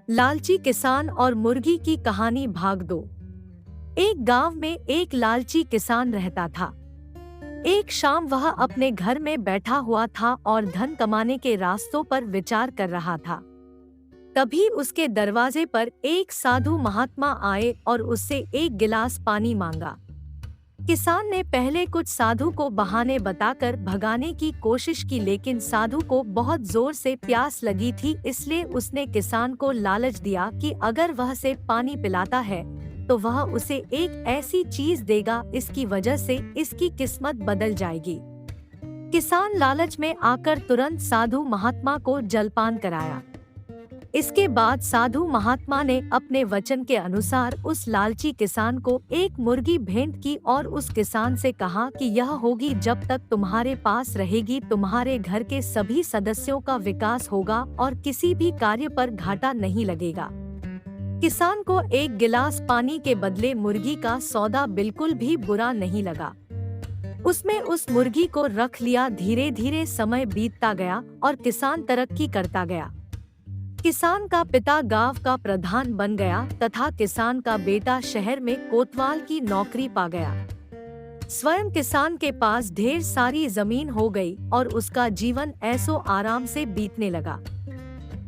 लालची किसान और मुर्गी की कहानी भाग 2। एक गांव में एक लालची किसान रहता था। एक शाम वह अपने घर में बैठा हुआ था और धन कमाने के रास्तों पर विचार कर रहा था। तभी उसके दरवाजे पर एक साधु महात्मा आए और उससे एक गिलास पानी मांगा। किसान ने पहले कुछ साधु को बहाने बताकर भगाने की कोशिश की, लेकिन साधु को बहुत जोर से प्यास लगी थी, इसलिए उसने किसान को लालच दिया कि अगर वह से पानी पिलाता है तो वह उसे एक ऐसी चीज देगा, इसकी वजह से इसकी किस्मत बदल जाएगी। किसान लालच में आकर तुरंत साधु महात्मा को जलपान कराया। इसके बाद साधु महात्मा ने अपने वचन के अनुसार उस लालची किसान को एक मुर्गी भेंट की और उस किसान से कहा कि यह होगी जब तक तुम्हारे पास रहेगी, तुम्हारे घर के सभी सदस्यों का विकास होगा और किसी भी कार्य पर घाटा नहीं लगेगा। किसान को एक गिलास पानी के बदले मुर्गी का सौदा बिल्कुल भी बुरा नहीं लगा। उसने उस मुर्गी को रख लिया। धीरे धीरे समय बीतता गया और किसान तरक्की करता गया। किसान का पिता गांव का प्रधान बन गया तथा किसान का बेटा शहर में कोतवाल की नौकरी पा गया। स्वयं किसान के पास ढेर सारी जमीन हो गई और उसका जीवन ऐसो आराम से बीतने लगा।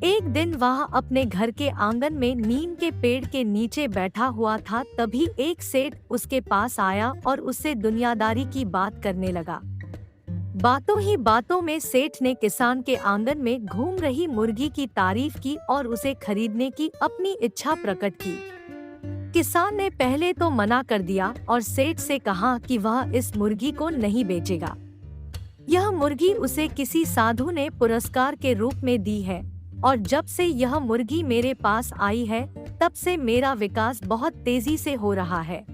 एक दिन वह अपने घर के आंगन में नीम के पेड़ के नीचे बैठा हुआ था। तभी एक सेठ उसके पास आया और उससे दुनियादारी की बात करने लगा। बातों ही बातों में सेठ ने किसान के आंगन में घूम रही मुर्गी की तारीफ की और उसे खरीदने की अपनी इच्छा प्रकट की। किसान ने पहले तो मना कर दिया और सेठ से कहा कि वह इस मुर्गी को नहीं बेचेगा। यह मुर्गी उसे किसी साधु ने पुरस्कार के रूप में दी है और जब से यह मुर्गी मेरे पास आई है तब से मेरा विकास बहुत तेजी से हो रहा है।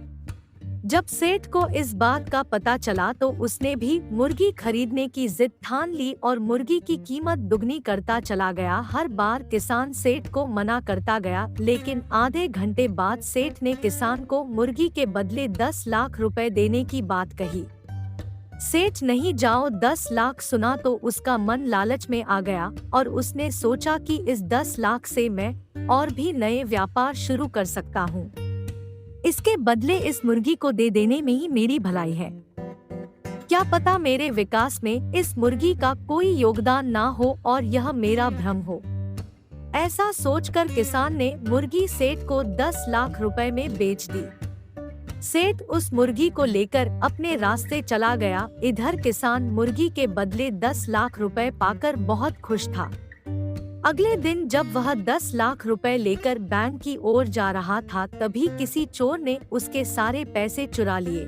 जब सेठ को इस बात का पता चला तो उसने भी मुर्गी खरीदने की जिद ठान ली और मुर्गी की कीमत दुगनी करता चला गया। हर बार किसान सेठ को मना करता गया, लेकिन आधे घंटे बाद सेठ ने किसान को मुर्गी के बदले 10 लाख रुपए देने की बात कही। सेठ नहीं जाओ 10 लाख सुना तो उसका मन लालच में आ गया और उसने सोचा कि इस 10 लाख से मैं और भी नए व्यापार शुरू कर सकता हूँ। इसके बदले इस मुर्गी को दे देने में ही मेरी भलाई है। क्या पता मेरे विकास में इस मुर्गी का कोई योगदान ना हो और यह मेरा भ्रम हो। ऐसा सोचकर किसान ने मुर्गी सेठ को 10 लाख रुपए में बेच दी। सेठ उस मुर्गी को लेकर अपने रास्ते चला गया। इधर किसान मुर्गी के बदले 10 लाख रुपए पाकर बहुत खुश था। अगले दिन जब वह 10 लाख रुपए लेकर बैंक की ओर जा रहा था तभी किसी चोर ने उसके सारे पैसे चुरा लिए।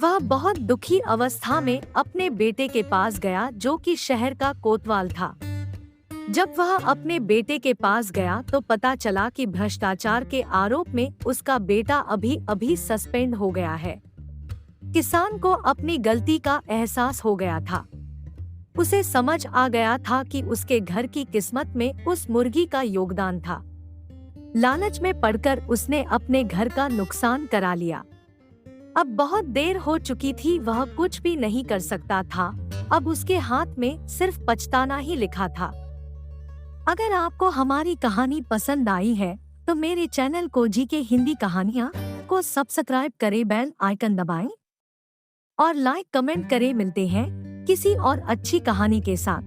वह बहुत दुखी अवस्था में अपने बेटे के पास गया जो कि शहर का कोतवाल था। जब वह अपने बेटे के पास गया तो पता चला कि भ्रष्टाचार के आरोप में उसका बेटा अभी अभी सस्पेंड हो गया है। किसान को अपनी गलती का एहसास हो गया था। उसे समझ आ गया था कि उसके घर की किस्मत में उस मुर्गी का योगदान था। लालच में पड़कर उसने अपने घर का नुकसान करा लिया। अब बहुत देर हो चुकी थी, वह कुछ भी नहीं कर सकता था। अब उसके हाथ में सिर्फ पछताना ही लिखा था। अगर आपको हमारी कहानी पसंद आई है तो मेरे चैनल को जीके हिंदी कहानियाँ को सब्सक्राइब करें, बेल आइकन दबाएं और लाइक कमेंट करें। मिलते हैं किसी और अच्छी कहानी के साथ।